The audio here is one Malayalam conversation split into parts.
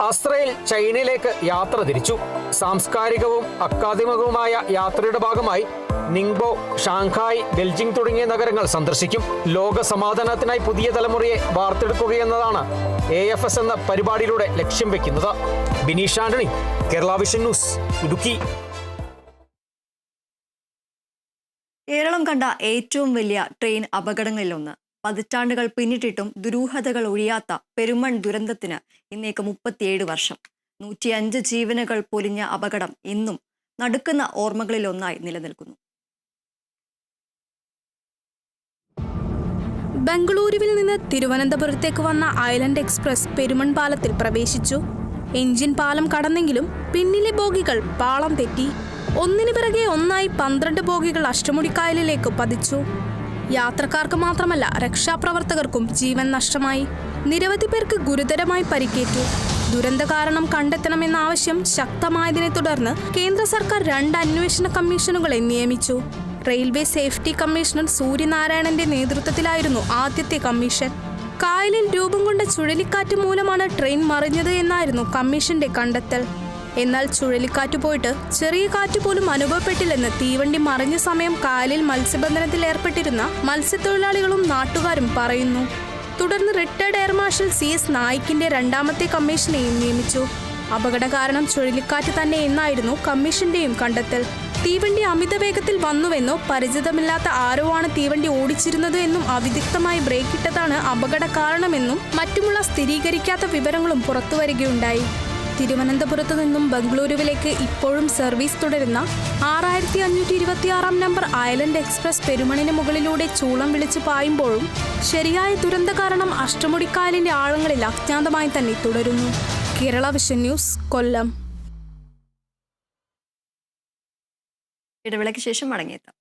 അസ്രയേൽ ചൈനയിലേക്ക് യാത്ര തിരിച്ചു. സാംസ്കാരികവും അക്കാദമികവുമായ യാത്രയുടെ ഭാഗമായി നിങ്ബോ, ഷാങ്ഹായ്, ബെൽജിംഗ് തുടങ്ങിയ നഗരങ്ങൾ സന്ദർശിക്കും. ലോക സമാധാനത്തിനായി പുതിയ തലമുറയെ വാർത്തെടുക്കുകയെന്നതാണ് AFS എന്ന പരിപാടിയിലൂടെ ലക്ഷ്യം വെക്കുന്നത്. Bineesh Antony, Kerala vision news, Idukki. കേരളം കണ്ട ഏറ്റവും വലിയ ട്രെയിൻ അപകടങ്ങളിലൊന്ന്. പതിറ്റാണ്ടുകൾ പിന്നിട്ടിട്ടും ദുരൂഹതകൾ ഒഴിയാത്ത പെരുമൺ ദുരന്തത്തിന് ഇന്നേക്ക് 37 വർഷം. 105 ജീവനുകൾ പൊലിഞ്ഞ അപകടം ഇന്നും നടുക്കുന്ന ഓർമ്മകളിലൊന്നായി നിലനിൽക്കുന്നു. ബംഗളൂരുവിൽ നിന്ന് തിരുവനന്തപുരത്തേക്ക് വന്ന ഐലൻഡ് എക്സ്പ്രസ് പെരുമൺ പാലത്തിൽ പ്രവേശിച്ചു. എഞ്ചിൻ പാലം കടന്നെങ്കിലും പിന്നിലെ ബോഗികൾ പാളം തെറ്റി. ഒന്നിനു പിറകെ ഒന്നായി 12 ബോഗികൾ അഷ്ടമുടിക്കായലിലേക്ക് പതിച്ചു. യാത്രക്കാർക്ക് മാത്രമല്ല, രക്ഷാപ്രവർത്തകർക്കും ജീവൻ നഷ്ടമായി. നിരവധി പേർക്ക് ഗുരുതരമായി പരിക്കേറ്റു. ദുരന്ത കാരണം കണ്ടെത്തണമെന്ന ആവശ്യം ശക്തമായതിനെ തുടർന്ന് കേന്ദ്ര സർക്കാർ 2 അന്വേഷണ കമ്മീഷനുകളെ നിയമിച്ചു. റെയിൽവേ സേഫ്റ്റി കമ്മീഷണർ സൂര്യനാരായണന്റെ നേതൃത്വത്തിലായിരുന്നു ആദ്യത്തെ കമ്മീഷൻ. കായലിൽ രൂപം കൊണ്ട ചുഴലിക്കാറ്റ് മൂലമാണ് ട്രെയിൻ മറിഞ്ഞത് എന്നായിരുന്നു കമ്മീഷന്റെ കണ്ടെത്തൽ. എന്നാൽ ചുഴലിക്കാറ്റ് പോയിട്ട് ചെറിയ കാറ്റ് പോലും അനുഭവപ്പെട്ടില്ലെന്ന് തീവണ്ടി മറിഞ്ഞ സമയം കായലിൽ മത്സ്യബന്ധനത്തിൽ ഏർപ്പെട്ടിരുന്ന മത്സ്യത്തൊഴിലാളികളും നാട്ടുകാരും പറയുന്നു. തുടർന്ന് റിട്ടയർഡ് എയർ മാർഷൽ CS നായിക്കിന്റെ 2ാമത്തെ കമ്മീഷനെയും നിയമിച്ചു. അപകട കാരണം ചുഴലിക്കാറ്റ് തന്നെ എന്നായിരുന്നു കമ്മീഷന്റെയും കണ്ടെത്തൽ. തീവണ്ടി അമിത വേഗത്തിൽ വന്നുവെന്നോ പരിചിതമില്ലാത്ത ആരോ ആണ് തീവണ്ടി ഓടിച്ചിരുന്നത് എന്നും അവിദഗ്ധമായി ബ്രേക്കിട്ടതാണ് അപകട കാരണമെന്നും മറ്റുമുള്ള സ്ഥിരീകരിക്കാത്ത വിവരങ്ങളും പുറത്തുവരികയുണ്ടായി. തിരുവനന്തപുരത്തു നിന്നും ബംഗളൂരുവിലേക്ക് ഇപ്പോഴും സർവീസ് തുടരുന്ന 6526 നമ്പർ ഐലൻഡ് എക്സ്പ്രസ് പെരുമണിന് മുകളിലൂടെ ചൂളം വിളിച്ച് പായുമ്പോഴും ശരിയായ ദുരന്ത കാരണം അഷ്ടമുടിക്കായലിന്റെ ആഴങ്ങളിൽ അജ്ഞാതമായി തന്നെ തുടരുന്നു. കേരള വിഷൻ ന്യൂസ്, കൊല്ലം. ഇടവേളയ്ക്ക് ശേഷം മടങ്ങിയെത്താം.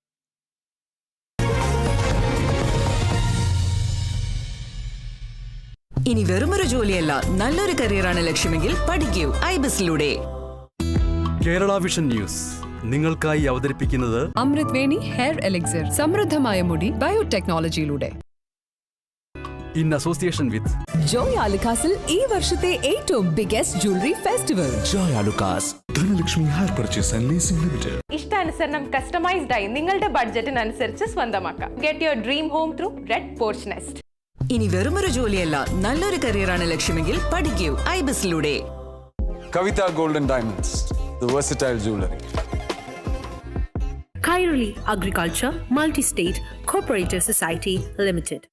ഇനി വെറുമൊരു ജോലിയല്ല, നല്ലൊരു കരിയറാണ് ലക്ഷ്യമെങ്കിൽ പഠിക്കൂ ഐബിസിലൂടെ. കേരള വിഷൻ ന്യൂസ് നിങ്ങൾക്കായി അവതരിപ്പിക്കുന്നത് അമൃത് വേണി ഹെയർ എലിക്സിർ, സമൃദ്ധമായ മുടി ബയോടെക്നോളജിയിലൂടെ. ഇൻ അസോസിയേഷൻ വിത്ത് ജോയ് ആലുക്കാസിൽ ഈ വർഷത്തെ ഏറ്റവും biggest jewellery festival. Joy Alukkas, Dhanalakshmi hire purchase and leasing limited. ഇഷ്ടാനുസരണം കസ്റ്റമൈസ്ഡ് ആയി നിങ്ങളുടെ ബഡ്ജറ്റിനനുസരിച്ച് സ്വന്തമാക്കാം. Get your dream home through red porch nest. ഇനി വെറുമൊരു ജോലിയല്ല, നല്ലൊരു കരിയറാണ് ലക്ഷ്യമെങ്കിൽ പഠിക്കൂ ഐബിസിലൂടെ. Kavitha golden diamonds, the versatile jewelry. Kairali Agriculture Multi-State Cooperative Society Limited.